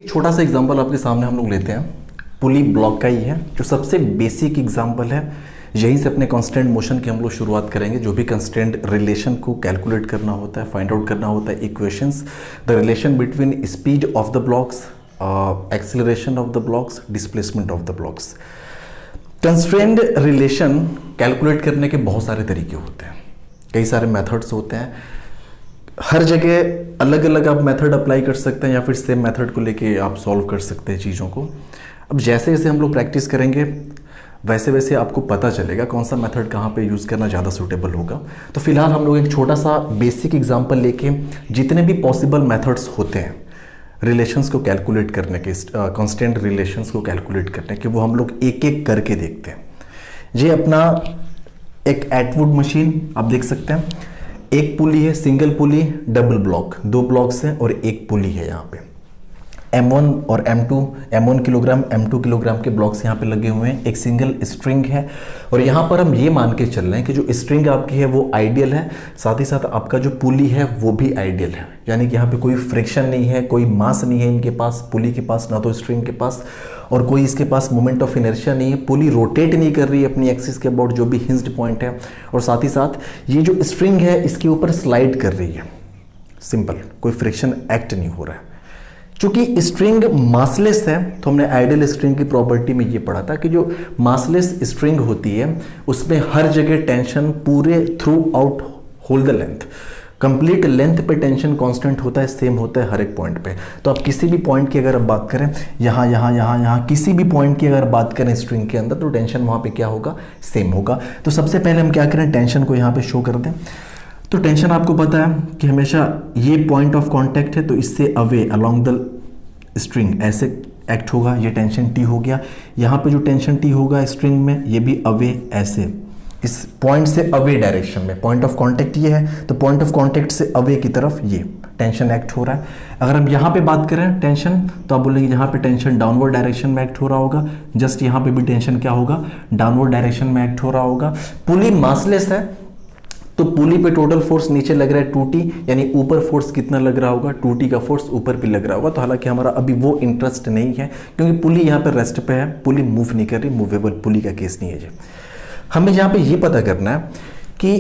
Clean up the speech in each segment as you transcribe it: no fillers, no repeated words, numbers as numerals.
छोटा सा एग्जांपल आपके सामने हम लोग लेते हैं, पुली ब्लॉक का ही है, जो सबसे बेसिक एग्जांपल है। यहीं से अपने कांस्टेंट मोशन की हम लोग शुरुआत करेंगे। जो भी कांस्टेंट रिलेशन को कैलकुलेट करना होता है, फाइंड आउट करना होता है, equations, the relation between speed of the blocks, acceleration of the blocks, displacement of the blocks. Constraint relation calculate करने के बहुत सारे तरीके होते हैं, कई सारे मेथड्स होते हैं। हर जगह अलग अलग आप मेथड अप्लाई कर सकते हैं या फिर सेम मेथड को लेके आप सॉल्व कर सकते हैं चीज़ों को। अब जैसे जैसे हम लोग प्रैक्टिस करेंगे वैसे वैसे आपको पता चलेगा कौन सा मेथड कहाँ पे यूज़ करना ज़्यादा सूटेबल होगा। तो फिलहाल हम लोग एक छोटा सा बेसिक एग्जांपल लेके जितने भी पॉसिबल मेथड्स होते हैं रिलेशंस को कैलकुलेट करने के, कांस्टेंट रिलेशंस को कैलकुलेट करने के, वो हम लोग एक एक करके देखते हैं। ये अपना एक एटवुड मशीन आप देख सकते हैं, एक पुली है, सिंगल पुली, डबल ब्लॉक, दो ब्लॉक्स हैं और एक पुली है। यहाँ पे M1 और M2, M1 kilogram, M2 kilogram के ब्लॉक्स यहाँ पे लगे हुए हैं। एक सिंगल स्ट्रिंग है और यहाँ पर हम ये मान के चल रहे हैं कि जो स्ट्रिंग आपकी है वो आइडियल है, साथ ही साथ आपका जो पुली है वो भी आइडियल है। यानी कि यहाँ पे कोई फ्रिक्शन नहीं है, कोई मास नहीं है इनके पास, पुली के पास ना तो स्ट्रिंग के पास, और कोई इसके पास मोमेंट ऑफ इनर्शिया नहीं है। पुली रोटेट नहीं कर रही है अपनी एक्सिस के अबाउट, जो भी हिंज्ड पॉइंट है, और साथ ही साथ ये जो स्ट्रिंग है इसके ऊपर स्लाइड कर रही है। सिंपल, कोई फ्रिक्शन एक्ट नहीं हो रहा है। चूंकि स्ट्रिंग मासलेस है तो हमने आइडियल स्ट्रिंग की प्रॉपर्टी में ये पढ़ा था कि जो मासलेस स्ट्रिंग होती है उसमें हर जगह टेंशन पूरे throughout whole the length, complete length पे टेंशन कांस्टेंट होता है, सेम होता है हर एक पॉइंट पे। तो आप किसी भी पॉइंट की अगर आप बात करें, यहाँ यहाँ यहाँ यहाँ किसी भी पॉइंट की अगर बात करें स्ट्रिंग के अंदर, तो टेंशन वहाँ पे क्या होगा, सेम होगा। तो सबसे पहले हम क्या करें, टेंशन को यहाँ पे शो कर दें। तो टेंशन आपको पता है कि हमेशा ये पॉइंट ऑफ कांटेक्ट है तो इससे अवे अलोंग द स्ट्रिंग ऐसे एक्ट होगा, ये टेंशन टी हो गया। यहाँ पे जो टेंशन टी होगा स्ट्रिंग में, ये भी अवे ऐसे, इस पॉइंट से अवे डायरेक्शन में, पॉइंट ऑफ कांटेक्ट ये है तो पॉइंट ऑफ कांटेक्ट से अवे की तरफ ये टेंशन एक्ट हो रहा है। अगर हम यहाँ पे बात करें टेंशन, तो आप बोलेंगे यहाँ पे टेंशन डाउनवर्ड डायरेक्शन में एक्ट हो रहा होगा, जस्ट यहाँ पे भी टेंशन क्या होगा, डाउनवर्ड डायरेक्शन में एक्ट हो रहा होगा। पुली मासलेस है तो पुली पे टोटल फोर्स नीचे लग रहा है 2T, यानी ऊपर फोर्स कितना लग रहा होगा, 2T का फोर्स ऊपर भी लग रहा होगा। तो हालांकि हमारा अभी वो इंटरेस्ट नहीं है क्योंकि पुली यहाँ पे रेस्ट पे है, पुली मूव नहीं कर रही, मूवेबल पुली का केस नहीं है जी। हमें यहाँ पे ये पता करना है कि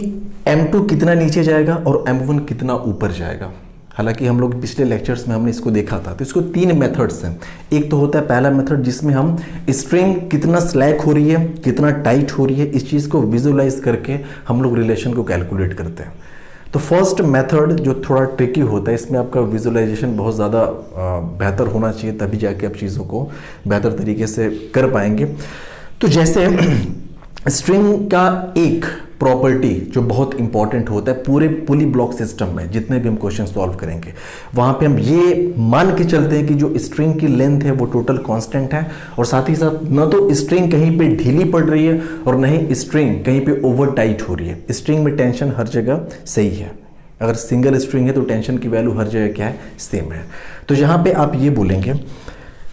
M2 कितना नीचे जाएगा और M1 कितना ऊपर जाएगा। हालांकि हम लोग पिछले लेक्चर्स में हमने इसको देखा था। तो इसको तीन मेथड्स हैं। एक तो होता है पहला मेथड जिसमें हम स्ट्रिंग कितना स्लैक हो रही है, कितना टाइट हो रही है, इस चीज़ को विजुअलाइज करके हम लोग रिलेशन को कैलकुलेट करते हैं। तो फर्स्ट मेथड जो थोड़ा ट्रिकी होता है, इसमें आपका विजुअलाइजेशन बहुत ज़्यादा बेहतर होना चाहिए, तभी जाके आप चीज़ों को बेहतर तरीके से कर पाएंगे। तो जैसे स्ट्रिंग का एक प्रॉपर्टी जो बहुत इंपॉर्टेंट होता है पूरे पुली ब्लॉक सिस्टम में, जितने भी हम क्वेश्चन सॉल्व करेंगे वहां पे हम ये मान के चलते हैं कि जो स्ट्रिंग की लेंथ है वो टोटल कांस्टेंट है, और साथ ही साथ न तो स्ट्रिंग कहीं पे ढीली पड़ रही है और न ही स्ट्रिंग कहीं पे ओवर टाइट हो रही है। स्ट्रिंग में टेंशन हर जगह सही है। अगर सिंगल स्ट्रिंग है तो टेंशन की वैल्यू हर जगह क्या है, सेम है। तो यहाँ पे आप ये बोलेंगे,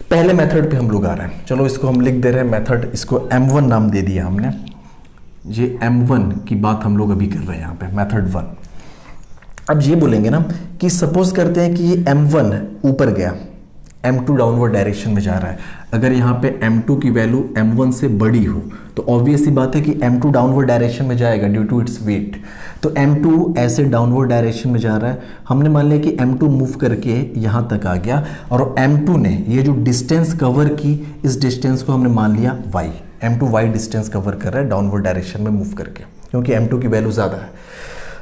पहले मेथड पे हम लोग आ रहे हैं, चलो इसको हम लिख दे रहे हैं मेथड, इसको M1 नाम दे दिया हमने। ये M1 की बात हम लोग अभी कर रहे हैं यहाँ पे, मेथड 1। अब ये बोलेंगे ना कि सपोज करते हैं कि ये M1 ऊपर गया, M2 डाउनवर्ड डायरेक्शन में जा रहा है। अगर यहाँ पे M2 की वैल्यू M1 से बड़ी हो तो ऑब्वियस सी बात है कि M2 डाउनवर्ड डायरेक्शन में जाएगा ड्यू टू इट्स वेट। तो M2 ऐसे डाउनवर्ड डायरेक्शन में जा रहा है। हमने मान लिया कि M2 मूव करके यहाँ तक आ गया और M2 ने ये जो डिस्टेंस कवर की, इस डिस्टेंस को हमने मान लिया y। M2 y distance cover कर रहा है डाउनवर्ड डायरेक्शन में मूव करके, क्योंकि M2 की वैल्यू ज़्यादा है।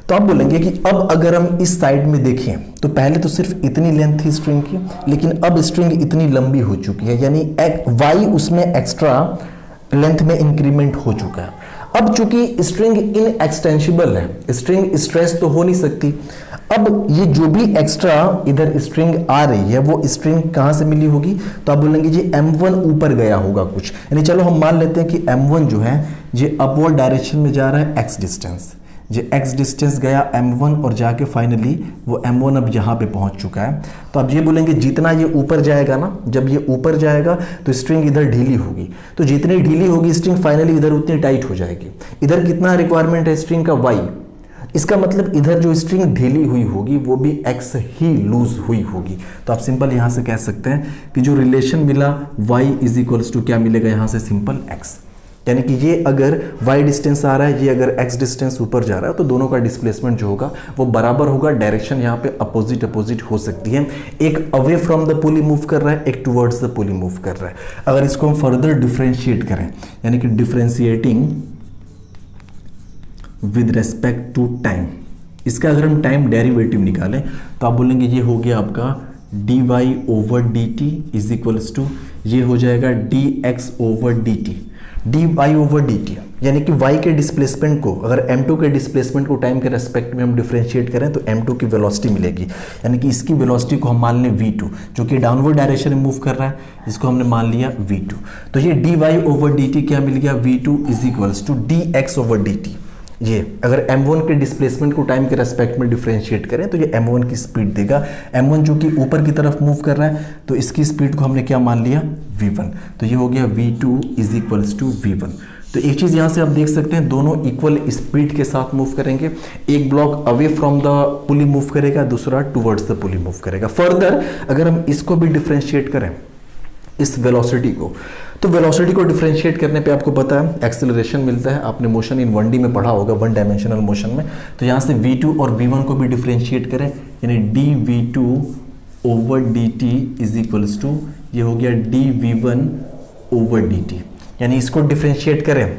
तो आप बोलेंगे कि अब अगर हम इस साइड में देखें तो पहले तो सिर्फ इतनी लेंथ थी स्ट्रिंग की, लेकिन अब स्ट्रिंग इतनी लंबी हो चुकी है, यानी y उसमें एक्स्ट्रा लेंथ में इंक्रीमेंट हो चुका है। अब चूंकि स्ट्रिंग इनएक्सटेंसिबल है, स्ट्रिंग स्ट्रेच तो हो नहीं सकती, अब ये जो भी एक्स्ट्रा इधर स्ट्रिंग आ रही है वो स्ट्रिंग कहाँ से मिली होगी, तो आप बोलेंगे जी M1 ऊपर गया होगा कुछ, यानी चलो हम मान लेते हैं कि M1 जो है ये अपवर्ड डायरेक्शन में जा रहा है x डिस्टेंस, जो x डिस्टेंस गया m1 और जाके फाइनली वो m1 अब यहाँ पे पहुँच चुका है। तो आप ये बोलेंगे जितना ये ऊपर जाएगा ना, जब ये ऊपर जाएगा तो स्ट्रिंग इधर ढीली होगी, तो जितनी ढीली होगी स्ट्रिंग फाइनली इधर उतनी टाइट हो जाएगी। इधर कितना रिक्वायरमेंट है स्ट्रिंग का y, इसका मतलब इधर जो स्ट्रिंग ढीली हुई होगी वो भी x ही लूज हुई होगी। तो आप सिंपल यहाँ से कह सकते हैं कि जो रिलेशन मिला y इज इक्वल्स टू क्या मिलेगा यहाँ से सिंपल x, यानी कि ये अगर y डिस्टेंस आ रहा है, ये अगर x डिस्टेंस ऊपर जा रहा है, तो दोनों का डिस्प्लेसमेंट जो होगा वो बराबर होगा। डायरेक्शन यहाँ पे अपोजिट अपोजिट हो सकती है, एक away from the pulley move कर रहा है, एक टुवर्ड्स द पुली मूव कर रहा है। अगर इसको हम फर्दर डिफ्रेंशिएट करें, यानी कि differentiating with respect to time, इसका अगर हम टाइम डेरिवेटिव निकालें तो आप बोलेंगे ये हो गया आपका dy over dt is equals to ये हो जाएगा dx over dt, dy over dt, यानी कि y के डिस्प्लेसमेंट को, अगर m2 के डिस्प्लेसमेंट को टाइम के रेस्पेक्ट में हम डिफरेंशिएट करें तो m2 की वेलोसिटी मिलेगी, यानी कि इसकी वेलोसिटी को हम मान लें v2 जो कि डाउनवर्ड डायरेक्शन में मूव कर रहा है, इसको हमने मान लिया v2। तो ये dy ओवर dt क्या मिल गया, v2 is equals to dx over dt। ये अगर m1 के डिस्प्लेसमेंट को टाइम के रेस्पेक्ट में डिफरेंशिएट करें तो ये m1 की स्पीड देगा। m1 जो कि ऊपर की तरफ मूव कर रहा है तो इसकी स्पीड को हमने क्या मान लिया v1, तो ये हो गया v2 is equals to v1। तो एक चीज़ यहाँ से आप देख सकते हैं दोनों इक्वल स्पीड के साथ मूव करेंगे, एक block away from the pulley move करेगा, दूसरा टुवर्ड्स द पुली मूव करेगा। फर्दर अगर हम इसको भी डिफरेंशिएट करें इस वेलोसिटी को, तो वेलोसिटी को डिफरेंशिएट करने पे आपको पता है एक्सेलरेशन मिलता है, आपने मोशन इन 1D में पढ़ा होगा, वन डायमेंशनल मोशन में। तो यहाँ से v2 और v1 को भी डिफरेंशिएट करें, यानी dv2 over dt is equals to ये हो गया dv1 ओवर dt, यानी इसको डिफरेंशिएट करें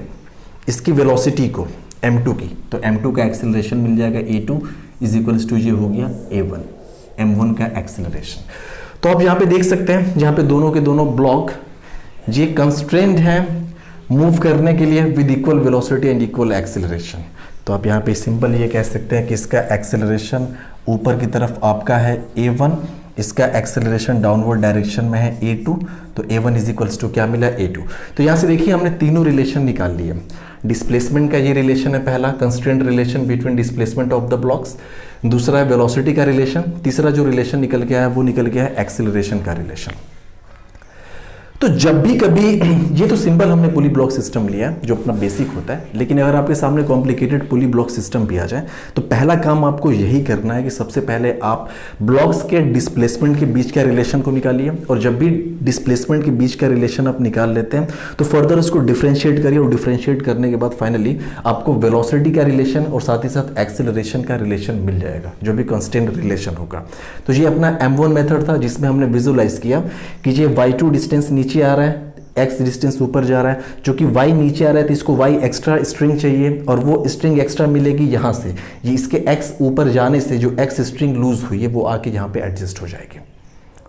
इसकी वेलोसिटी को m2 की, तो m2 का एक्सेलरेशन मिल जाएगा a2 इज इक्वल्स टू ये हो गया a1, m1 का एक्सेलरेशन। तो आप यहाँ पे देख सकते हैं जहाँ पे दोनों के दोनों ब्लॉक ये कंस्ट्रेंड हैं मूव करने के लिए with equal velocity and equal acceleration. तो आप यहाँ पे सिंपल ये कह सकते हैं कि इसका एक्सेलरेशन ऊपर की तरफ आपका है a1, इसका एक्सेलरेशन डाउनवर्ड डायरेक्शन में है a2, तो a1 इज इक्वल्स टू क्या मिला a2। तो यहाँ से देखिए हमने तीनों रिलेशन निकाल लिए। डिस्प्लेसमेंट का ये रिलेशन है पहला, constraint relation between displacement of the blocks, दूसरा है वेलोसिटी का रिलेशन, तीसरा जो रिलेशन निकल के आया वो निकल गया है एक्सेलरेशन का रिलेशन। तो जब भी कभी ये तो सिंपल हमने पुली ब्लॉक सिस्टम लिया जो अपना बेसिक होता है, लेकिन अगर आपके सामने कॉम्प्लिकेटेड पुली ब्लॉक सिस्टम भी आ जाए तो पहला काम आपको यही करना है कि सबसे पहले आप ब्लॉक्स के डिस्प्लेसमेंट के बीच का रिलेशन को निकालिए, और जब भी डिस्प्लेसमेंट के बीच का रिलेशन आप निकाल लेते हैं तो फर्दर उसको डिफरेंशिएट करिए, और डिफरेंशिएट करने के बाद फाइनली आपको वेलोसिटी का रिलेशन और साथ ही साथ एक्सेलरेशन का रिलेशन मिल जाएगा जो भी कांस्टेंट रिलेशन होगा। तो ये अपना m1 मेथड था जिसमें हमने विजुअलाइज किया कि ये y2 डिस्टेंस नीचे आ रहा है, x डिस्टेंस ऊपर जा रहा है, जो कि y नीचे आ रहा है तो इसको y एक्स्ट्रा स्ट्रिंग चाहिए, और वो स्ट्रिंग एक्स्ट्रा मिलेगी यहाँ से, ये इसके x ऊपर जाने से जो x स्ट्रिंग लूज हुई है वो आके यहाँ पे एडजस्ट हो जाएगी।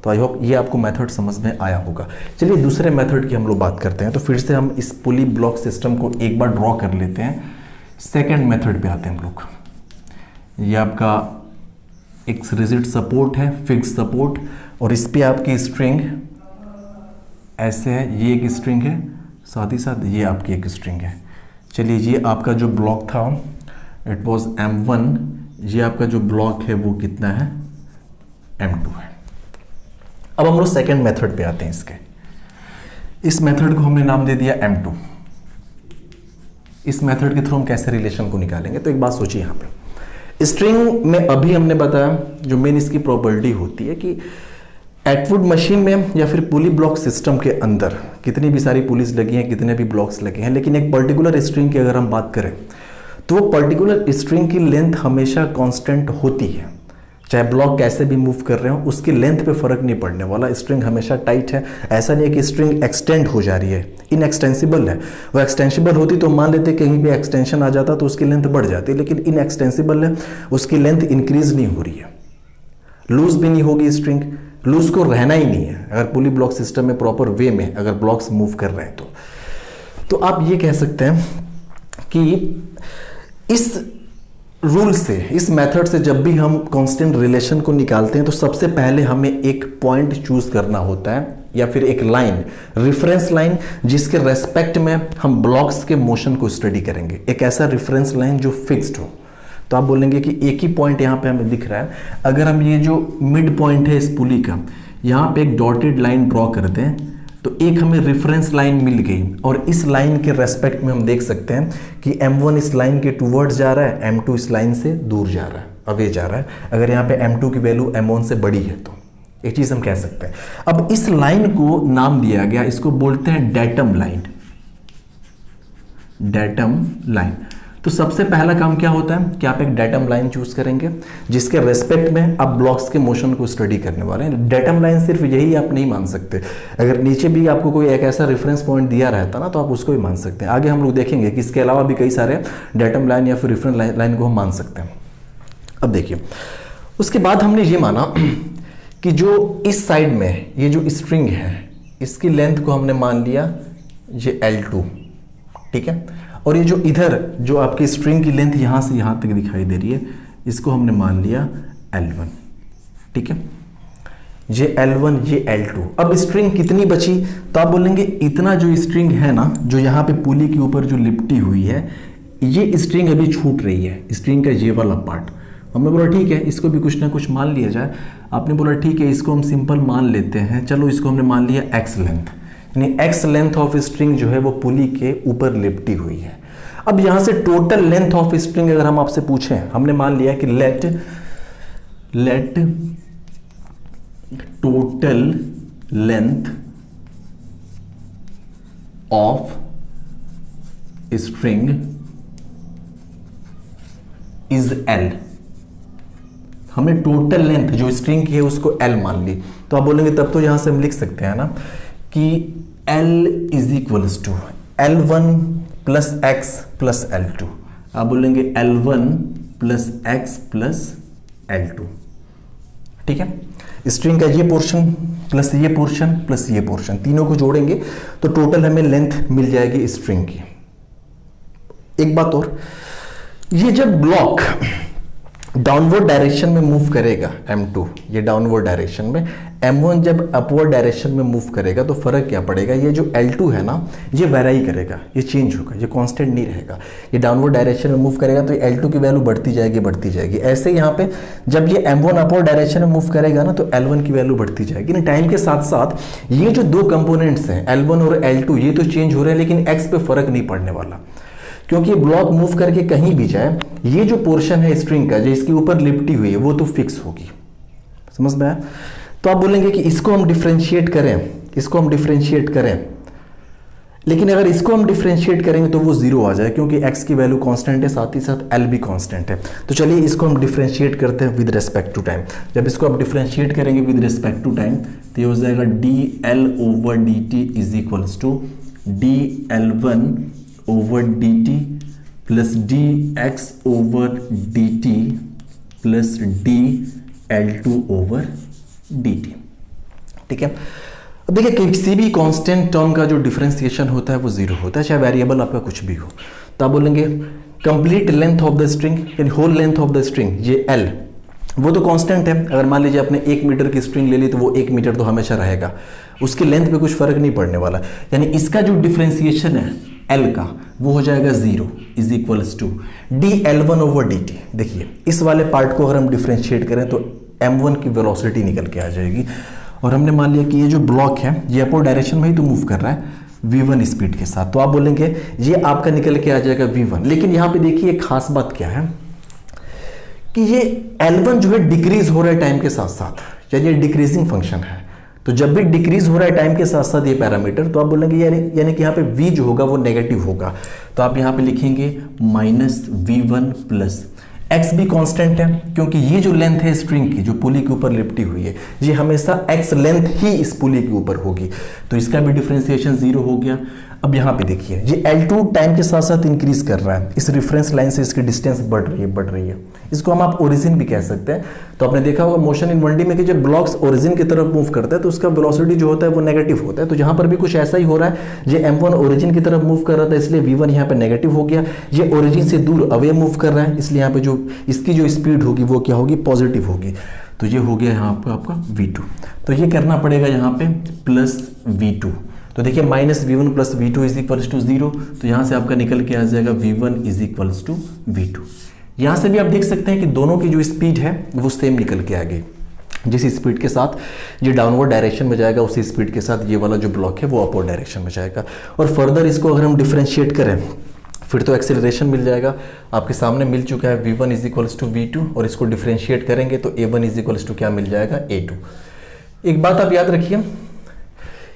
तो आई होप ये आपको मेथड समझ में आया होगा। चलिए दूसरे मेथड की हम लोग बात करते हैं। तो फिर से हम इस पुली ब्लॉक सिस्टम को एक बार ड्रॉ कर लेते हैं, सेकेंड मेथड पे आते हैं हम लोग। ये आपका एक रिजिड सपोर्ट है, फिक्स सपोर्ट, और इस पे आपकी स्ट्रिंग ऐसे है, ये एक स्ट्रिंग है, साथ ही साथ ये आपकी एक स्ट्रिंग है। चलिए ये आपका जो ब्लॉक था इट वाज m1, ये आपका जो ब्लॉक है वो कितना है m2 है। अब हम लोग सेकेंड मेथड पे आते हैं इसके। इस मेथड को हमने नाम दे दिया m2। इस मेथड के थ्रू हम कैसे रिलेशन को निकालेंगे, तो एक बात सोचिए यहाँ पे स्ट्रिंग में अभी हमने बताया जो मेन इसकी प्रॉपर्टी होती है कि एटवुड मशीन में या फिर पुली ब्लॉक सिस्टम के अंदर कितनी भी सारी पुलिस लगी हैं, कितने भी ब्लॉक्स लगे हैं, लेकिन एक पर्टिकुलर स्ट्रिंग की अगर हम बात करें तो वो पर्टिकुलर स्ट्रिंग की लेंथ हमेशा कांस्टेंट होती है। चाहे ब्लॉक कैसे भी मूव कर रहे हो उसकी लेंथ पे फर्क नहीं पड़ने वाला, स्ट्रिंग हमेशा टाइट है। ऐसा नहीं है कि स्ट्रिंग एक्सटेंड हो जा रही है, इनएक्सटेंसिबल है। वो एक्सटेंसिबल होती तो मान लेते कहीं भी एक्सटेंशन आ जाता तो उसकी लेंथ बढ़ जाती, लेकिन इनएक्सटेंसिबल है, उसकी लेंथ इंक्रीज नहीं हो रही है, लूज भी नहीं होगी स्ट्रिंग, लूज को रहना ही नहीं है अगर पुली ब्लॉक सिस्टम में प्रॉपर वे में अगर ब्लॉक्स मूव कर रहे हैं तो आप ये कह सकते हैं कि इस रूल से, इस मेथड से जब भी हम कांस्टेंट रिलेशन को निकालते हैं तो सबसे पहले हमें एक पॉइंट चूज करना होता है या फिर एक लाइन, रेफरेंस लाइन, जिसके रेस्पेक्ट में हम ब्लॉक्स के मोशन को स्टडी करेंगे। एक ऐसा रेफरेंस लाइन जो फिक्स्ड हो, तो आप बोलेंगे कि एक ही पॉइंट यहाँ पे हमें दिख रहा है, अगर हम ये जो मिड पॉइंट है इस पुली का यहाँ पे एक डॉटेड लाइन ड्रॉ करते हैं तो एक हमें रेफरेंस लाइन मिल गई, और इस लाइन के रेस्पेक्ट में हम देख सकते हैं कि m1 इस लाइन के टूवर्ड्स जा रहा है, m2 इस लाइन से दूर जा रहा है, अवे जा रहा है। अगर यहाँ पे m2 की वैल्यू m1 से बड़ी है तो एक चीज हम कह सकते हैं। अब इस लाइन को नाम दिया गया, इसको बोलते हैं डेटम लाइन। Datum line. तो सबसे पहला काम क्या होता है कि आप एक डेटम लाइन चूज करेंगे जिसके रेस्पेक्ट में आप ब्लॉक्स के मोशन को स्टडी करने वाले हैं। डेटम लाइन सिर्फ यही आप नहीं मान सकते, अगर नीचे भी आपको कोई एक ऐसा रेफरेंस पॉइंट दिया रहता ना तो आप उसको भी मान सकते हैं। आगे हम लोग देखेंगे कि इसके अलावा भी कई सारे डेटम लाइन या फिर रेफरेंस लाइन को हम मान सकते हैं। अब देखिए, उसके बाद हमने ये माना कि जो इस साइड में ये जो स्ट्रिंग है इसकी लेंथ को हमने मान लिया ये L2, ठीक है, और ये जो इधर जो आपकी स्ट्रिंग की लेंथ यहां से यहां तक दिखाई दे रही है इसको हमने मान लिया L1, ठीक है, ये L1 ये L2। अब स्ट्रिंग कितनी बची तो आप बोलेंगे इतना जो स्ट्रिंग है ना जो यहाँ पे पुली के ऊपर जो लिपटी हुई है ये स्ट्रिंग अभी छूट रही है, स्ट्रिंग का ये वाला पार्ट। हमने बोला ठीक है इसको भी कुछ ना कुछ मान लिया जाए। आपने बोला ठीक है इसको हम सिंपल मान लेते हैं, चलो इसको हमने मान लिया x लेंथ, यानी x लेंथ ऑफ स्ट्रिंग जो है वो पुली के ऊपर लिपटी हुई है। अब यहां से टोटल लेंथ ऑफ स्ट्रिंग अगर हम आपसे पूछें, हमने मान लिया कि let total length of string is L। हमने टोटल लेंथ जो स्ट्रिंग की है उसको L मान ली, तो आप बोलेंगे तब तो यहां से हम लिख सकते हैं ना कि L is equals to L1 plus x plus L2। आप बोलेंगे L1 plus x plus L2, ठीक है। स्ट्रिंग का ये पोर्शन प्लस ये पोर्शन प्लस ये पोर्शन तीनों को जोड़ेंगे तो टोटल हमें लेंथ मिल जाएगी स्ट्रिंग की। एक बात और, ये जब ब्लॉक डाउनवर्ड डायरेक्शन में मूव करेगा M2, ये डाउनवर्ड डायरेक्शन में, M1 जब अपवर्ड डायरेक्शन में मूव करेगा तो फर्क क्या पड़ेगा, ये जो L2 है ना ये वेराई करेगा, ये चेंज होगा, ये कांस्टेंट नहीं रहेगा। ये डाउनवर्ड डायरेक्शन में मूव करेगा तो L2 की वैल्यू बढ़ती जाएगी। ऐसे यहाँ पे जब ये M1 अपवर्ड डायरेक्शन में मूव करेगा ना तो L1 की वैल्यू बढ़ती जाएगी। टाइम के साथ साथ ये जो दो कंपोनेंट्स हैं L1 और L2 ये तो चेंज हो रहे हैं लेकिन x पे फर्क नहीं पड़ने वाला, क्योंकि ब्लॉक मूव करके कहीं भी जाए ये जो पोर्शन है स्ट्रिंग का जो इसके ऊपर लिपटी हुई है वो तो फिक्स होगी। समझ में आया? तो आप बोलेंगे कि इसको हम डिफरेंशिएट करें, लेकिन अगर इसको हम डिफरेंशिएट करेंगे तो वो जीरो आ जाए क्योंकि x की वैल्यू कांस्टेंट है, साथ ही साथ L भी कांस्टेंट है। तो चलिए इसको हम डिफरेंशिएट करते हैं विद रिस्पेक्ट टू टाइम। जब इसको आप डिफरेंशिएट करेंगे विद रिस्पेक्ट टू टाइम तो ये हो जाएगा dl over dt is equals to dl1 over dt plus dx over dt plus dl2 over dt, ठीक है। अब देखिए किसी भी कांस्टेंट टर्म का जो डिफरेंशिएशन होता है वो जीरो होता है, चाहे वेरिएबल आपका कुछ भी हो। तो आप बोलेंगे complete length of the string यानी whole length of the string ये L वो तो कांस्टेंट है। अगर मान लीजिए आपने 1 मीटर की स्ट्रिंग ले ली तो वो 1 मीटर तो हमेशा रहेगा, उसकी लेंथ पे कुछ फर्क नहीं पड़ने वाला। यानी इसका जो डिफरेंशिएशन है L का वो हो जाएगा 0 is equals to dl1 over dt। देखिए इस वाले पार्ट को अगर हम डिफरेंशिएट करें तो m1 की वेलोसिटी निकल के आ जाएगी, और हमने मान लिया कि ये जो ब्लॉक है ये अपोजिट डायरेक्शन में ही तो मूव कर रहा है v1 स्पीड के साथ। तो आप बोलेंगे ये आपका निकल के आ जाएगा v1। लेकिन यहाँ पे देखिए एक खास बात क्या है कि ये L1 जो है डिक्रीज हो रहा है टाइम के साथ साथ, यानी ये डिक्रीजिंग फंक्शन है। तो जब भी डिक्रीज हो रहा है टाइम के साथ साथ ये पैरामीटर, तो आप बोलेंगे यानी कि यहाँ पे v जो होगा वो नेगेटिव होगा। तो आप यहाँ पे लिखेंगे -v1 प्लस x भी कांस्टेंट है क्योंकि ये जो लेंथ है स्ट्रिंग की जो पुली के ऊपर लिपटी हुई है ये हमेशा x लेंथ ही इस पुली के ऊपर होगी, तो इसका भी डिफरेंशिएशन 0 हो गया। अब यहाँ पे देखिए ये L2 टाइम के साथ साथ इंक्रीज कर रहा है, इस रेफरेंस लाइन से इसकी डिस्टेंस बढ़ रही है। इसको हम आप ओरिजिन भी कह सकते हैं। तो आपने देखा होगा मोशन इन 1D में कि जब ब्लॉक्स ओरिजिन की तरफ मूव करता है तो उसका वेलोसिटी जो होता है वो नेगेटिव होता है। तो यहाँ पर भी कुछ ऐसा ही हो रहा है, ये m1 ओरिजिन की तरफ मूव कर रहा था इसलिए v1 यहाँ पे नेगेटिव हो गया। ये ओरिजिन से दूर अवे मूव कर रहा है इसलिए यहाँ पे जो इसकी जो स्पीड होगी वो क्या होगी, पॉजिटिव होगी। तो ये हो गया यहाँ पे आपका v2। तो ये करना पड़ेगा यहाँ पे प्लस v2। तो देखिए -v1 plus v2 is equals to 0। तो यहाँ से आपका निकल के आ जाएगा v1 is equals to v2, यहां से भी आप देख सकते हैं कि दोनों की जो स्पीड है वो सेम निकल के आ गई। जिस स्पीड के साथ ये डाउनवर्ड डायरेक्शन में जाएगा उसी स्पीड के साथ ये वाला जो ब्लॉक है वो अपवर्ड डायरेक्शन में जाएगा। और फर्दर इसको अगर हम डिफरेंशिएट करें फिर तो एक्सेलरेशन मिल जाएगा, आपके सामने मिल चुका है v1 is equals to v2, और इसको डिफरेंशिएट करेंगे तो a1 इज इक्वल्स टू क्या मिल जाएगा, a2। एक बात आप याद रखिए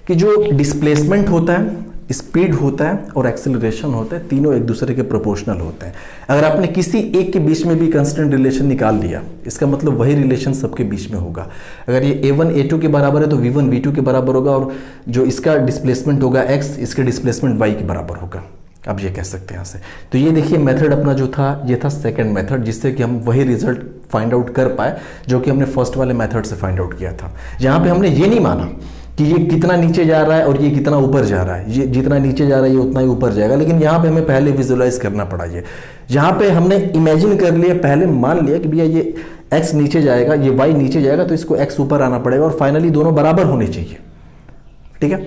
कि जो डिस्प्लेसमेंट होता है, स्पीड होता है और एक्सेलरेशन होता है, तीनों एक दूसरे के प्रोपोर्शनल होते हैं। अगर आपने किसी एक के बीच में भी कांस्टेंट रिलेशन निकाल लिया, इसका मतलब वही रिलेशन सबके बीच में होगा। अगर ये a1 a2 के बराबर है तो v1 v2 के बराबर होगा, और जो इसका डिस्प्लेसमेंट होगा x, इसके डिस्प्लेसमेंट y के बराबर होगा। आप ये कह सकते हैं यहाँ से। तो ये देखिए मेथड अपना जो था ये था सेकंड मेथड, जिससे कि हम वही रिजल्ट फाइंड आउट कर पाए जो कि हमने फर्स्ट वाले मेथड से फाइंड आउट किया था। यहाँ पे हमने ये नहीं माना कि ये कितना नीचे जा रहा है और ये कितना ऊपर जा रहा है, ये जितना नीचे जा रहा है ये उतना ही ऊपर जाएगा, लेकिन यहाँ पे हमें पहले विजुअलाइज करना पड़ा। ये यहाँ पे हमने इमेजिन कर लिया, पहले मान लिया कि भैया ये x नीचे जाएगा, ये y नीचे जाएगा, तो इसको x ऊपर आना पड़ेगा और फाइनली दोनों बराबर होने चाहिए। ठीक है,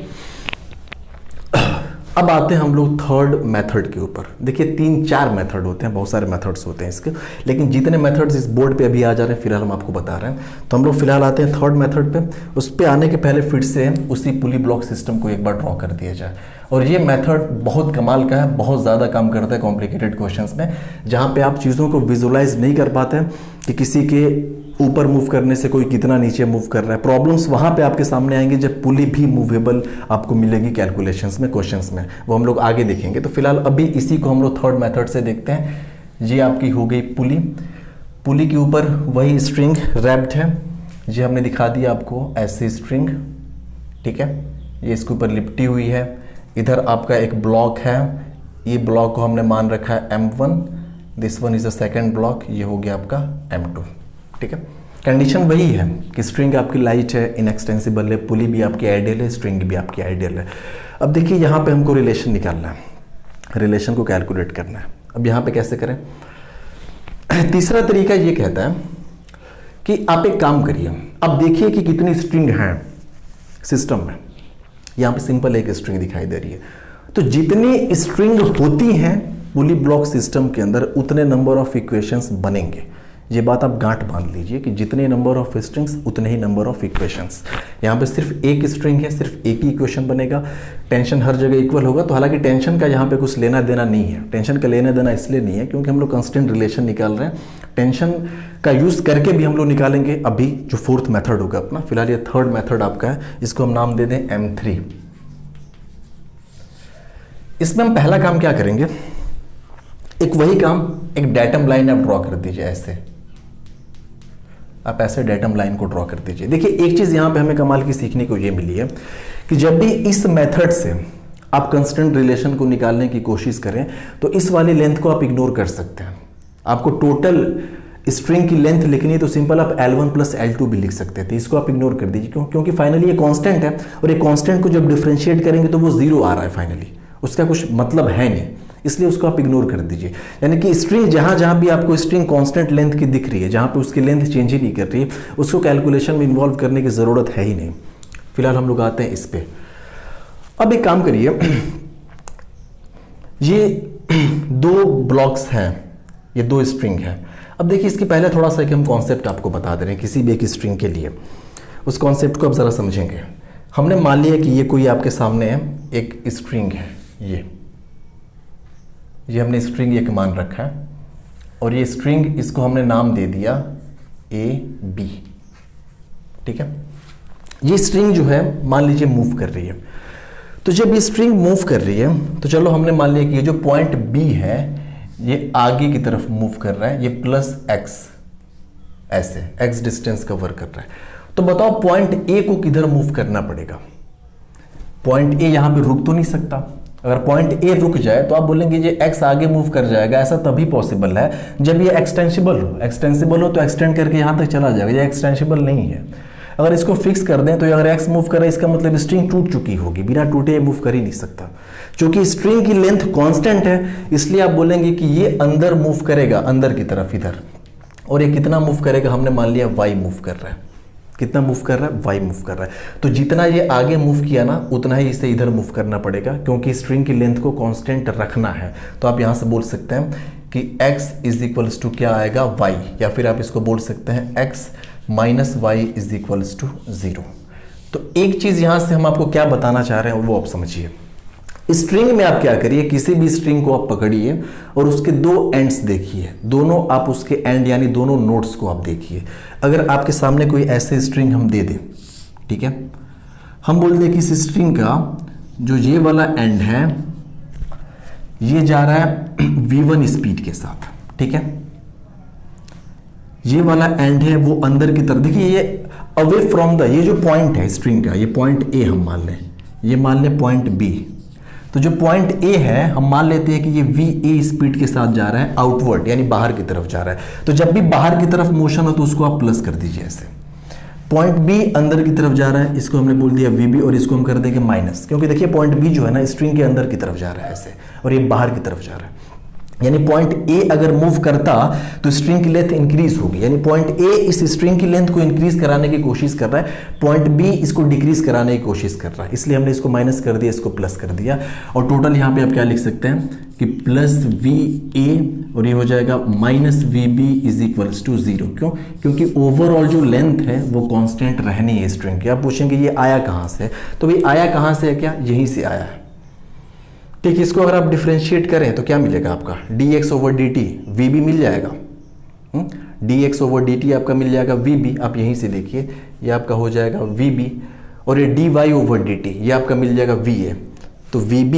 अब आते हैं हम लोग थर्ड मेथड के ऊपर। देखिए 3-4 मेथड होते हैं, बहुत सारे मेथड्स होते हैं इसके, लेकिन जितने मेथड्स इस बोर्ड पे अभी आ जा रहे हैं फिलहाल हम आपको बता रहे हैं। तो हम लोग फिलहाल आते हैं थर्ड मेथड पे। उस पे आने के पहले फिर से उसी पुली ब्लॉक सिस्टम को एक बार ड्रॉ कर दिया जाए। और ये मेथड बहुत कमाल का है, बहुत ज़्यादा काम करता है कॉम्प्लिकेटेड क्वेश्चंस में, जहाँ पे आप चीज़ों को विजुअलाइज नहीं कर पाते हैं कि किसी के ऊपर मूव करने से कोई कितना नीचे मूव कर रहा है। प्रॉब्लम्स वहाँ पे आपके सामने आएंगे जब पुली भी मूवेबल आपको मिलेगी कैलकुलेशंस में, क्वेश्चंस में, वो हम लोग आगे देखेंगे। तो फिलहाल अभी इसी को हम लोग थर्ड मेथड से देखते हैं। ये आपकी हो गई पुली, पुली के ऊपर वही स्ट्रिंग रैप्ड है, ये हमने दिखा दिया आपको ऐसे स्ट्रिंग। ठीक है, ये इसके ऊपर लिपटी हुई है। इधर आपका एक ब्लॉक है, ये ब्लॉक को हमने मान रखा है m1, this one is the second block, ये हो गया आपका m2। ठीक है, कंडीशन वही है कि स्ट्रिंग आपकी लाइट है, इनएक्सटेंसिबल है, पुली भी आपकी आइडियल है, स्ट्रिंग भी आपकी आइडियल है। अब देखिए यहाँ पे हमको रिलेशन निकालना है, रिलेशन को कैलकुलेट करना है। अब यहाँ पे कैसे करें? तीसरा तरीका ये कहता है कि आप एक काम करिए, अब देखिए कि कितनी स्ट्रिंग है सिस्टम में। यहाँ पे सिंपल एक स्ट्रिंग दिखाई दे रही है, तो जितनी स्ट्रिंग होती हैं पुली ब्लॉक सिस्टम के अंदर उतने नंबर ऑफ इक्वेशंस बनेंगे। ये बात आप गांठ बांध लीजिए कि जितने नंबर ऑफ स्ट्रिंग्स उतने ही नंबर ऑफ इक्वेशंस। यहाँ पे सिर्फ एक स्ट्रिंग है, सिर्फ एक ही इक्वेशन बनेगा, टेंशन हर जगह इक्वल होगा। तो हालांकि टेंशन का यहाँ पे कुछ लेना देना नहीं है, टेंशन का लेना देना इसलिए नहीं है क्योंकि हम लोग कांस्टेंट रिलेशन निकाल रहे हैं। टेंशन का यूज़ करके भी हम लोग निकालेंगे अभी जो फोर्थ मेथड होगा अपना। फिलहाल ये थर्ड मेथड आपका है, इसको हम नाम दे दें M3। इसमें हम पहला काम क्या करेंगे, एक वही काम, एक डेटम लाइन आप ड्रॉ कर दीजिए ऐसे। आप ऐसे डेटम लाइन को ड्रॉ कर दीजिए। देखिए एक चीज यहां पे हमें कमाल की सीखने को ये मिली है कि जब भी इस मेथड से आप कांस्टेंट रिलेशन को निकालने की कोशिश करें तो इस वाली लेंथ को आप इग्नोर कर सकते हैं। आपको टोटल स्ट्रिंग की लेंथ लिखनी है तो सिंपल आप L1 प्लस L2 भी लिख सकते थे, इसको आप इग्नोर कर दीजिए। क्योंकि फाइनली ये कांस्टेंट है और ये कांस्टेंट को जब डिफरेंशिएट करेंगे तो वो 0 आ रहा है, फाइनली उसका कुछ मतलब है नहीं, इसलिए उसको आप इग्नोर कर दीजिए। यानी कि स्ट्रिंग जहां जहां भी आपको स्ट्रिंग कांस्टेंट लेंथ की दिख रही है, जहां पे उसकी लेंथ चेंज ही नहीं कर रही है, उसको कैलकुलेशन में इन्वॉल्व करने की ज़रूरत है ही नहीं। फिलहाल हम लोग आते हैं इस पे। अब एक काम करिए, ये 2 ब्लॉक्स हैं, ये 2 स्ट्रिंग हैं। अब देखिए इसके पहले थोड़ा सा एक हम कॉन्सेप्ट आपको बता दे रहे हैं किसी भी एक स्ट्रिंग के लिए, उस कॉन्सेप्ट को आप ज़रा समझेंगे। हमने मान लिया कि ये कोई आपके सामने है, एक स्ट्रिंग है, ये हमने स्ट्रिंग एक मान रखा है और ये स्ट्रिंग इसको हमने नाम दे दिया AB। ठीक है, ये स्ट्रिंग जो है मान लीजिए मूव कर रही है। तो जब ये स्ट्रिंग मूव कर रही है तो चलो हमने मान लिया कि ये जो पॉइंट B है ये आगे की तरफ मूव कर रहा है, ये प्लस x, ऐसे x डिस्टेंस कवर कर रहा है। तो बताओ पॉइंट A को किधर मूव करना पड़ेगा? पॉइंट A यहां पे रुक तो नहीं सकता। अगर पॉइंट A रुक जाए तो आप बोलेंगे ये x आगे मूव कर जाएगा। ऐसा तभी पॉसिबल है जब ये एक्सटेंसिबल हो। एक्सटेंसिबल हो तो एक्सटेंड करके यहां तक चला जाएगा, ये एक्सटेंसिबल नहीं है। अगर इसको फिक्स कर दें तो अगर x मूव करे इसका मतलब स्ट्रिंग टूट चुकी होगी, बिना टूटे मूव कर ही नहीं सकता। क्योंकि स्ट्रिंग की लेंथ कांस्टेंट है इसलिए आप बोलेंगे कि ये अंदर मूव करेगा, अंदर की तरफ इधर, और ये कितना मूव करेगा? हमने मान लिया y मूव कर रहा है। कितना मूव कर रहा है? y मूव कर रहा है। तो जितना ये आगे मूव किया ना उतना ही इसे इधर मूव करना पड़ेगा क्योंकि स्ट्रिंग की लेंथ को कांस्टेंट रखना है। तो आप यहां से बोल सकते हैं कि x इज इक्वल्स टू क्या आएगा y, या फिर आप इसको बोल सकते हैं x minus y is equals to 0। तो एक चीज यहां से हम आपको क्या बताना चाह रहे हैं वो आप समझिए। स्ट्रिंग में आप क्या करिए, किसी भी स्ट्रिंग को आप पकड़िए और उसके दो एंड्स देखिए, दोनों आप उसके एंड यानी दोनों नोड्स को आप देखिए। अगर आपके सामने कोई ऐसे स्ट्रिंग हम दे दें, ठीक है, हम बोल दें कि इस स्ट्रिंग का जो ये वाला एंड है ये जा रहा है v1 स्पीड के साथ, ठीक है, ये वाला एंड है वो अंदर की तरफ, देखिए ये अवे फ्रॉम द, ये जो पॉइंट है स्ट्रिंग का, ये पॉइंट ए हम मान लें, ये मान लें पॉइंट बी। तो जो पॉइंट ए है हम मान लेते हैं कि ये वी ए स्पीड के साथ जा रहा है आउटवर्ड, यानी बाहर की तरफ जा रहा है। तो जब भी बाहर की तरफ मोशन हो तो उसको आप प्लस कर दीजिए ऐसे। पॉइंट बी अंदर की तरफ जा रहा है, इसको हमने बोल दिया वी बी, और इसको हम कर देंगे माइनस, क्योंकि देखिए पॉइंट बी जो है ना स्ट्रिंग के अंदर की तरफ जा रहा है ऐसे, और ये बाहर की तरफ जा रहा है। यानी पॉइंट ए अगर मूव करता तो स्ट्रिंग की लेंथ इंक्रीज होगी, यानी पॉइंट ए इस स्ट्रिंग की लेंथ को इंक्रीज कराने की कोशिश कर रहा है, पॉइंट बी इसको डिक्रीज कराने की कोशिश कर रहा है, इसलिए हमने इसको माइनस कर दिया, इसको प्लस कर दिया। और टोटल यहां पे आप क्या लिख सकते हैं कि प्लस वी ए और ये हो जाएगा minus v b is equals to 0। क्यों? क्योंकि ओवरऑल जो लेंथ है वो कांस्टेंट रहनी है स्ट्रिंग की। आप पूछेंगे ये आया कहां से, तो भाई आया कहां से है, क्या यहीं से आया है, ठीक। इसको अगर आप डिफरेंशिएट करें तो क्या मिलेगा आपका dx ओवर dt, vb मिल जाएगा, dx ओवर dt आपका मिल जाएगा vb, आप यहीं से देखिए ये आपका हो जाएगा vb, और ये dy ओवर dt ये आपका मिल जाएगा va। तो vb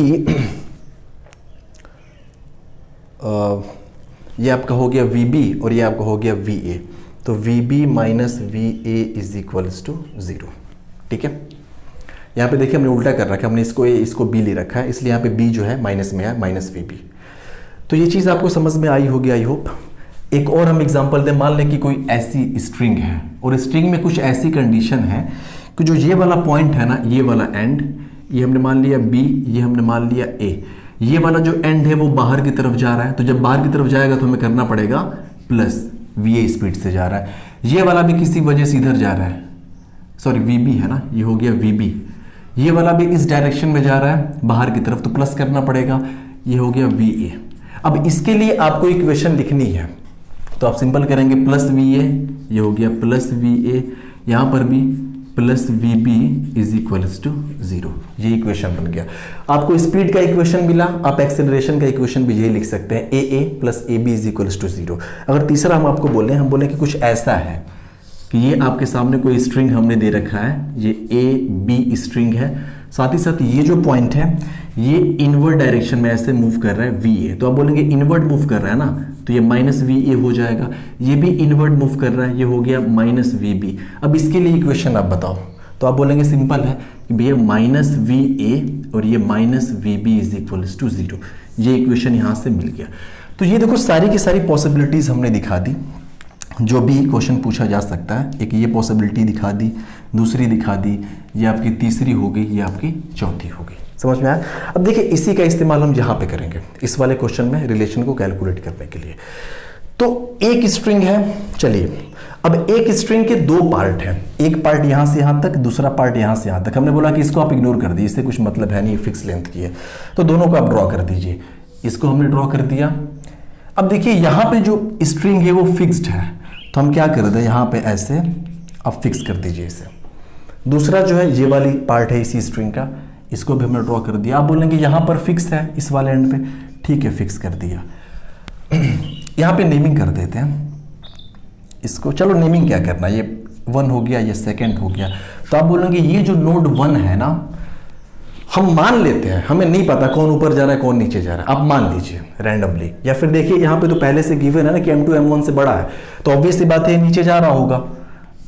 ये आपका हो गया vb और ये आपका हो गया va। तो vb minus va is equals to 0, ठीक है। यहाँ पे देखिए हमने उल्टा कर रखा है, हमने इसको b ले रखा है, इसलिए यहाँ पे b जो है माइनस में है, माइनस वी। तो ये चीज़ आपको समझ में आई होगी आई होप। एक और हम एग्जांपल दें, मान लें कि कोई ऐसी स्ट्रिंग है और स्ट्रिंग में कुछ ऐसी कंडीशन है कि जो ये वाला पॉइंट है ना, ये वाला एंड, ये हमने मान लिया b, ये हमने मान लिया a, ये वाला जो एंड है वो बाहर की तरफ जा रहा है। तो जब बाहर की तरफ जाएगा तो हमें करना पड़ेगा प्लस, va स्पीड से जा रहा है। ये वाला भी किसी वजह से इधर जा रहा है, सॉरी vb है ना, ये हो गया vb, ये वाला भी इस डायरेक्शन में जा रहा है बाहर की तरफ, तो प्लस करना पड़ेगा, ये हो गया VA। अब इसके लिए आपको इक्वेशन लिखनी है, तो आप सिंपल करेंगे प्लस VA, ये हो गया प्लस VA, यहाँ पर भी plus VB is equals to 0, ये इक्वेशन बन गया। आपको स्पीड का इक्वेशन मिला, आप एक्सेलरेशन का इक्वेशन भी यही लिख सकते हैं, AA plus AB is equals to 0। अगर तीसरा हम आपको बोलें, हम बोलें कि कुछ ऐसा है कि ये आपके सामने कोई स्ट्रिंग हमने दे रखा है, ये ए बी स्ट्रिंग है, साथ ही साथ ये जो पॉइंट है ये इनवर्ड डायरेक्शन में ऐसे मूव कर रहा है VA। तो आप बोलेंगे इनवर्ड मूव कर रहा है ना, तो ये माइनस VA हो जाएगा, ये भी इनवर्ड मूव कर रहा है, ये हो गया माइनस VB। अब इसके लिए इक्वेशन आप बताओ, तो आप बोलेंगे सिंपल है कि भैया माइनस VA और ये minus VB is equals to 0, ये इक्वेशन यहाँ से मिल गया। तो ये देखो सारी की सारी पॉसिबिलिटीज हमने दिखा दी, जो भी क्वेश्चन पूछा जा सकता है। एक ये पॉसिबिलिटी दिखा दी, दूसरी दिखा दी, ये आपकी तीसरी हो गई, ये आपकी चौथी हो गई। समझ में आया? अब देखिए इसी का इस्तेमाल हम यहाँ पे करेंगे इस वाले क्वेश्चन में रिलेशन को कैलकुलेट करने के लिए। तो एक स्ट्रिंग है, चलिए अब एक स्ट्रिंग के दो पार्ट हैं, एक पार्ट यहाँ से यहाँ तक, दूसरा पार्ट यहाँ से यहाँ तक। हमने बोला कि इसको आप इग्नोर कर दीजिए, इससे कुछ मतलब है नहीं, फिक्स लेंथ की है, तो दोनों को आप ड्रॉ कर दीजिए। इसको हमने ड्रॉ कर दिया। अब देखिए यहाँ पे जो स्ट्रिंग है वो फिक्स्ड है, तो हम क्या कर दें, यहाँ पे ऐसे आप फिक्स कर दीजिए इसे। दूसरा जो है ये वाली पार्ट है इसी स्ट्रिंग का, इसको भी हमने ड्रॉ कर दिया। आप बोलेंगे यहाँ पर फिक्स है इस वाले एंड पे, ठीक है फिक्स कर दिया। यहाँ पे नेमिंग कर देते हैं इसको, चलो नेमिंग क्या करना, ये 1 हो गया, ये सेकंड हो गया। तो आप बोलेंगे ये जो नोड 1 है ना, हम मान लेते हैं, हमें नहीं पता कौन ऊपर जा रहा है कौन नीचे जा रहा है, आप मान लीजिए रैंडमली, या फिर देखिए यहाँ पे तो पहले से गिवन है ना कि M2 M1 से बड़ा है, तो ऑब्वियस सी बात है नीचे जा रहा होगा।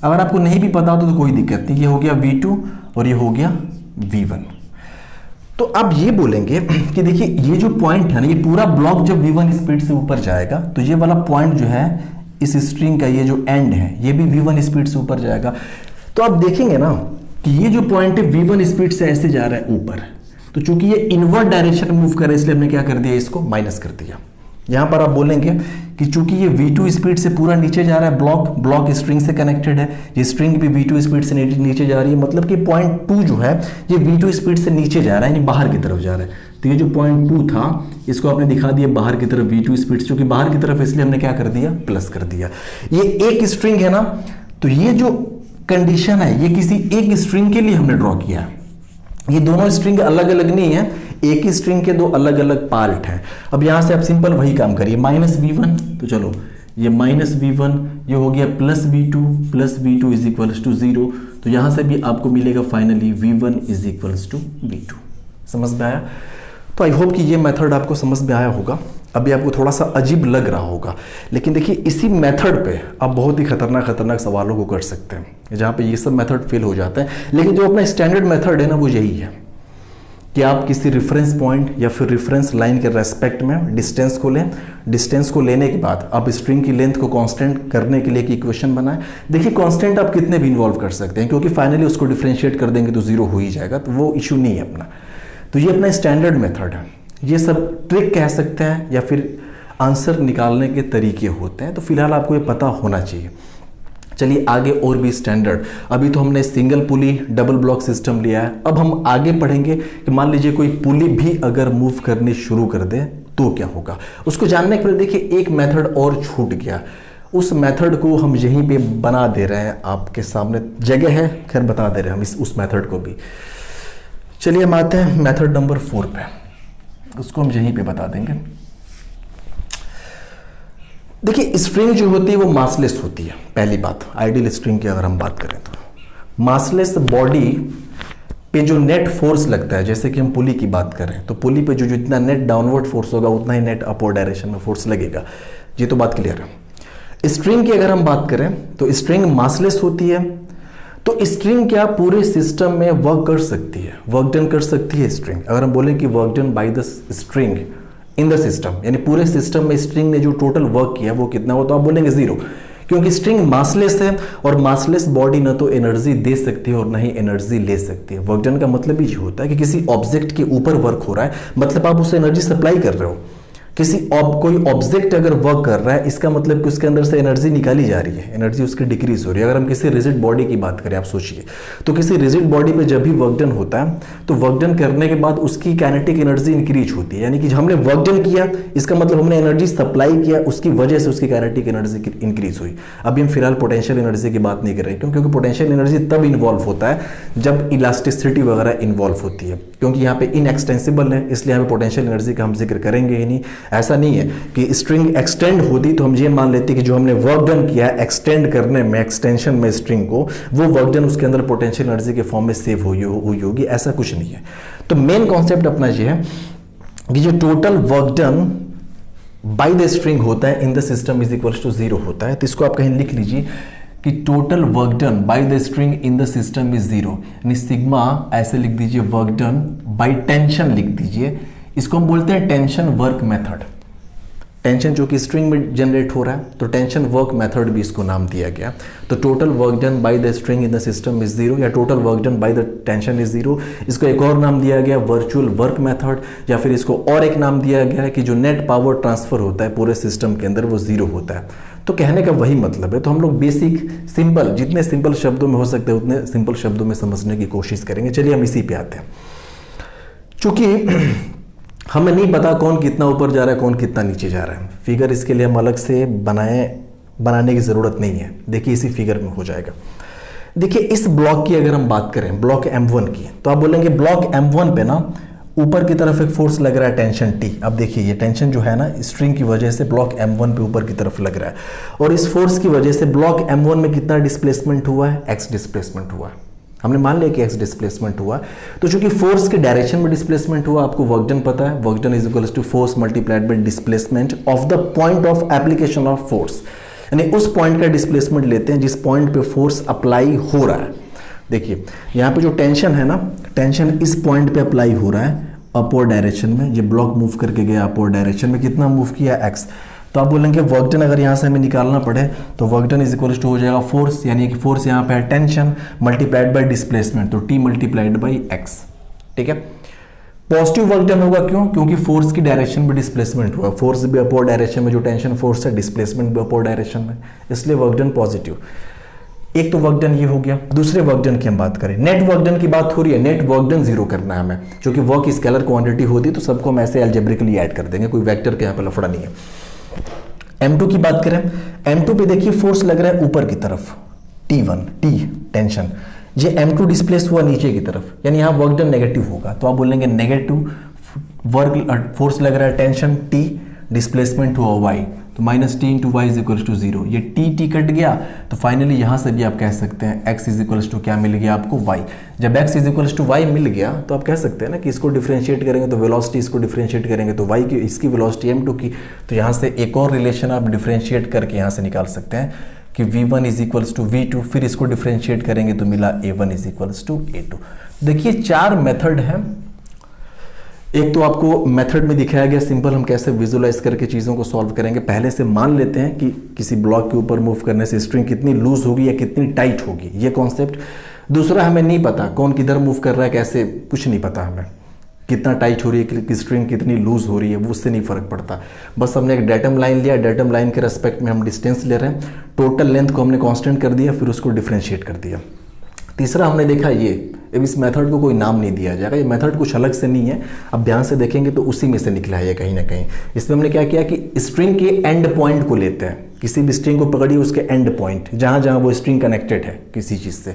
अगर आपको नहीं भी पता हो तो कोई दिक्कत नहीं, ये हो गया V2 और ये हो गया V1। तो आप ये बोलेंगे कि देखिए ये जो पॉइंट है ना, ये पूरा ब्लॉक जब V1 स्पीड से ऊपर जाएगा तो ये वाला पॉइंट जो है इस स्ट्रिंग का, ये जो एंड है ये भी V1 स्पीड से ऊपर जाएगा। तो आप देखेंगे ना कि ये जो पॉइंट है V1 स्पीड से ऐसे जा रहा है ऊपर, तो चूंकि ये इनवर्ड डायरेक्शन में मूव कर रहा है इसलिए हमने क्या कर दिया, इसको माइनस कर दिया। यहां पर आप बोलेंगे कि चूंकि ये V2 स्पीड से पूरा नीचे जा रहा है, ब्लॉक स्ट्रिंग से कनेक्टेड है, ये स्ट्रिंग भी V2 स्पीड से नीचे जा रही है, मतलब कि पॉइंट 2 जो है ये V2 स्पीड से नीचे जा रहा है, यानी बाहर की तरफ जा रहा है। तो ये जो पॉइंट 2 था इसको आपने दिखा दिया बाहर की तरफ V2 स्पीड से, क्योंकि बाहर की तरफ इसलिए हमने क्या कर दिया, प्लस कर दिया। ये एक स्ट्रिंग है ना, तो ये जो कंडीशन है ये किसी एक स्ट्रिंग के लिए हमने ड्रॉ किया है। ये दोनों स्ट्रिंग अलग अलग नहीं है, एक ही स्ट्रिंग के दो अलग अलग पार्ट हैं। अब यहां से आप सिंपल वही काम करिए, -V1, तो चलो ये -V1 ये हो गया +V2 इज इक्वल्स टू 0, तो यहां से भी आपको मिलेगा finally V1 is equals to V2। समझ में आया? तो आई होप कि ये मेथड आपको समझ में आया होगा। अभी आपको थोड़ा सा अजीब लग रहा होगा, लेकिन देखिए इसी मेथड पे आप बहुत ही खतरनाक सवालों को कर सकते हैं, जहाँ पे ये सब मेथड फेल हो जाते हैं। लेकिन जो अपना स्टैंडर्ड मेथड है ना, वो यही है कि आप किसी रेफरेंस पॉइंट या फिर रेफरेंस लाइन के रेस्पेक्ट में डिस्टेंस को लें, डिस्टेंस को लेने के बाद आप स्ट्रिंग की लेंथ को कांस्टेंट करने के लिए एक इक्वेशन बनाएं। देखिए कांस्टेंट आप कितने भी इन्वॉल्व कर सकते हैं, क्योंकि फाइनली उसको डिफरेंशिएट कर देंगे तो 0 हो ही जाएगा, तो वो इशू नहीं है अपना। तो ये अपना स्टैंडर्ड मेथड है, ये सब ट्रिक कह सकते हैं या फिर आंसर निकालने के तरीके होते हैं, तो फिलहाल आपको ये पता होना चाहिए। चलिए आगे और भी स्टैंडर्ड, अभी तो हमने सिंगल पुली डबल ब्लॉक सिस्टम लिया है, अब हम आगे पढ़ेंगे कि मान लीजिए कोई पुली भी अगर मूव करनी शुरू कर दे तो क्या होगा। उसको जानने के लिए देखिए एक मेथड और छूट गया, उस मेथड को हम यहीं पे बना दे रहे हैं, आपके सामने जगह है, खैर बता दे रहे हैं हम उस मेथड को भी। चलिए हम आते हैं मेथड नंबर 4 पे, उसको हम यहीं पे बता देंगे। देखिए स्ट्रिंग जो होती है वो मासलेस होती है, पहली बात। आइडियल स्ट्रिंग की अगर हम बात करें तो मासलेस बॉडी पे जो नेट फोर्स लगता है, जैसे कि हम पुली की बात करें तो पुली पे जो जितना नेट डाउनवर्ड फोर्स होगा उतना ही नेट अपवर्ड डायरेक्शन में फोर्स लगेगा। ये तो बात क्लियर है। स्ट्रिंग की अगर हम बात करें तो स्ट्रिंग मासलेस होती है, तो स्ट्रिंग क्या पूरे सिस्टम में वर्क कर सकती है, वर्क डन कर सकती है स्ट्रिंग। अगर हम बोलें कि work done by the string in the system, यानी पूरे सिस्टम में स्ट्रिंग ने जो टोटल वर्क किया वो कितना हो, तो आप बोलेंगे 0, क्योंकि स्ट्रिंग मासलेस है और मासलेस बॉडी ना तो एनर्जी दे सकती है और ना ही एनर्जी ले सकती है। वर्क डन का मतलब ही होता है कि किसी ऑब्जेक्ट के ऊपर वर्क हो रहा है, मतलब आप उसे एनर्जी सप्लाई कर रहे हो। कोई ऑब्जेक्ट अगर वर्क कर रहा है इसका मतलब कि उसके अंदर से एनर्जी निकाली जा रही है, एनर्जी उसकी डिक्रीज हो रही है। अगर हम किसी रिजिड बॉडी की बात करें, आप सोचिए तो किसी रिजिड बॉडी पे जब भी वर्क डन होता है तो वर्क डन करने के बाद उसकी काइनेटिक एनर्जी इंक्रीज होती है, यानी कि हमने वर्क डन किया इसका मतलब हमने एनर्जी सप्लाई किया, उसकी वजह से उसकी काइनेटिक एनर्जी इंक्रीज हुई। अभी हम फिलहाल पोटेंशियल एनर्जी की बात नहीं कर रहे, क्योंकि पोटेंशियल एनर्जी तब इन्वॉल्व होता है जब इलास्टिसिटी वगैरह इन्वॉल्व होती है, क्योंकि यहाँ पे इनएक्सटेंसिबल है, इसलिए हमें पोटेंशियल एनर्जी का हम जिक्र करेंगे ही नहीं। ऐसा नहीं है कि स्ट्रिंग एक्सटेंड होती तो हम ये मान लेते कि जो हमने वर्क डन किया एक्सटेंड करने में, एक्सटेंशन में स्ट्रिंग को, वो वर्क डन उसके अंदर पोटेंशियल एनर्जी के फॉर्म में सेव हुई होगी, ऐसा कुछ नहीं है। तो मेन कॉन्सेप्ट अपना ये है कि जो total work done by the string होता है in the system is equals to 0 होता है। तो इसको आप कहीं लिख लीजिए कि total work done by the string in the system is 0, यानी सिग्मा ऐसे लिख दीजिए, वर्क डन बाय टेंशन लिख दीजिए। इसको हम बोलते हैं टेंशन वर्क मेथड। टेंशन जो कि स्ट्रिंग में जनरेट हो रहा है, तो टेंशन वर्क मेथड भी इसको नाम दिया गया। तो total work done by the string in the system is 0 या total work done by the tension is 0। इसको एक और नाम दिया गया वर्चुअल वर्क मेथड, या फिर इसको और एक नाम दिया गया कि जो नेट पावर ट्रांसफर होता है पूरे सिस्टम के अंदर वो 0 होता है। तो कहने का वही मतलब है। तो हम लोग बेसिक सिंपल, जितने सिंपल शब्दों में हो सकते हैं उतने सिंपल शब्दों में समझने की कोशिश करेंगे। चलिए हम इसी पे आते हैं। चूंकि हमें नहीं पता कौन कितना ऊपर जा रहा है कौन कितना नीचे जा रहा है, फिगर इसके लिए हम अलग से बनाने की ज़रूरत नहीं है। देखिए इसी फिगर में हो जाएगा। देखिए इस ब्लॉक की अगर हम बात करें, ब्लॉक M1 की, तो आप बोलेंगे ब्लॉक M1 पे ना ऊपर की तरफ एक फोर्स लग रहा है टेंशन T। अब देखिए ये टेंशन जो है ना स्ट्रिंग की वजह से ब्लॉक M1 पे ऊपर की तरफ लग रहा है, और इस फोर्स की वजह से ब्लॉक M1 में कितना डिस्प्लेसमेंट हुआ है, x डिस्प्लेसमेंट हुआ है। हमने मान लिया कि x डिस्प्लेसमेंट हुआ, तो चूंकि फोर्स के डायरेक्शन में डिस्प्लेसमेंट हुआ, आपको वर्क डन पता है, work done is equals to force multiplied by displacement of the point of application of force, यानी उस पॉइंट का डिस्प्लेसमेंट लेते हैं जिस पॉइंट पे फोर्स अप्लाई हो रहा है। देखिए यहाँ पे जो टेंशन है ना, टेंशन इस पॉइंट पे अप्लाई हो रहा है अपवर्ड डायरेक्शन में। ये ब्लॉक मूव करके गया अपवर्ड डायरेक्शन में, कितना मूव किया x। तो आप बोलेंगे वर्क डन अगर यहाँ से हमें निकालना पड़े तो work done is equals to हो जाएगा फोर्स, यानी कि फोर्स यहाँ पे है टेंशन मल्टीप्लाइड बाय डिस्प्लेसमेंट, तो t मल्टीप्लाइड बाय x। ठीक है। पॉजिटिव वर्क डन होगा, क्यों? क्योंकि फोर्स की डायरेक्शन में डिस्प्लेसमेंट हुआ, फोर्स भी अपवर्ड डायरेक्शन में, जो टेंशन फोर्स है डिस्प्लेसमेंट भी अपवर्ड डायरेक्शन में, इसलिए वर्क डन पॉजिटिव। एक तो वर्क डन ये हो गया। दूसरे वर्क डन की हम बात करें, नेट वर्क डन की बात हो रही है, नेट वर्क डन जीरो करना है हमें, क्योंकि वर्क स्केलर क्वांटिटी होती है तो सबको हम ऐसे एल्जेब्रिकली ऐड कर देंगे, कोई वेक्टर के यहाँ पे लफड़ा नहीं है। M2 की बात करें, M2 पे देखिए फोर्स लग रहा है ऊपर की तरफ, T1 T टेंशन, ये M2 डिस्प्लेस हुआ नीचे की तरफ, यानी यहाँ वर्क डन नेगेटिव होगा, तो आप बोलेंगे नेगेटिव वर्क फोर्स लग रहा है टेंशन T, डिस्प्लेसमेंट हुआ y, तो minus T into Y is equals to zero, ये टी कट गया, तो फाइनली यहाँ से भी आप कह सकते हैं x इज इक्वल्स टू क्या मिल गया आपको y। जब x is equals to y मिल गया तो आप कह सकते हैं ना कि इसको डिफरेंशिएट करेंगे तो वेलोसिटी, इसको डिफरेंशिएट करेंगे तो y की, इसकी वेलोसिटी m2 की, तो यहाँ से एक और रिलेशन आप डिफरेंशिएट करके यहाँ से निकाल सकते हैं कि v1 is equals to v2, फिर इसको डिफरेंशिएट करेंगे तो मिला a1 is equals to a2। देखिए 4 मेथड है। एक तो आपको मेथड में दिखाया गया सिंपल, हम कैसे विजुलाइज करके चीज़ों को सॉल्व करेंगे। पहले से मान लेते हैं कि किसी ब्लॉक के ऊपर मूव करने से स्ट्रिंग कितनी लूज होगी या कितनी टाइट होगी, ये कॉन्सेप्ट। दूसरा, हमें नहीं पता कौन किधर मूव कर रहा है, कैसे, कुछ नहीं पता हमें, कितना टाइट हो रही है कि स्ट्रिंग कितनी लूज हो रही है, वो उससे नहीं फर्क पड़ता। बस हमने एक डेटम लाइन लिया, डेटम लाइन के रेस्पेक्ट में हम डिस्टेंस ले रहे हैं, टोटल लेंथ को हमने कांस्टेंट कर दिया, फिर उसको डिफरेंशिएट कर दिया। तीसरा हमने देखा ये, अब इस मेथड को कोई नाम नहीं दिया जाएगा, ये मेथड कुछ अलग से नहीं है, अब ध्यान से देखेंगे तो उसी में से निकला है ये कहीं ना कहीं। इसमें हमने क्या किया कि स्ट्रिंग के एंड पॉइंट को लेते हैं, किसी भी स्ट्रिंग को पकड़िए उसके एंड पॉइंट, जहाँ जहाँ वो स्ट्रिंग कनेक्टेड है किसी चीज़ से,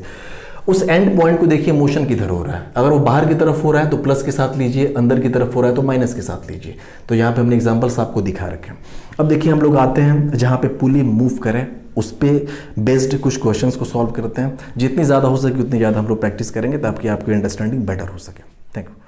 उस एंड पॉइंट को देखिए मोशन किधर हो रहा है। अगर वो बाहर की तरफ हो रहा है तो प्लस के साथ लीजिए, अंदर की तरफ हो रहा है तो माइनस के साथ लीजिए। तो यहाँ पे हमने एग्जांपल्स आपको दिखा रखे हैं। अब देखिए हम लोग आते हैं जहाँ पे पुली मूव करें, उस पर बेस्ड कुछ क्वेश्चंस को सॉल्व करते हैं। जितनी ज़्यादा हो सके उतनी ज़्यादा हम लोग प्रैक्टिस करेंगे ताकि आपकी अंडरस्टैंडिंग बेटर हो सके। Thank you.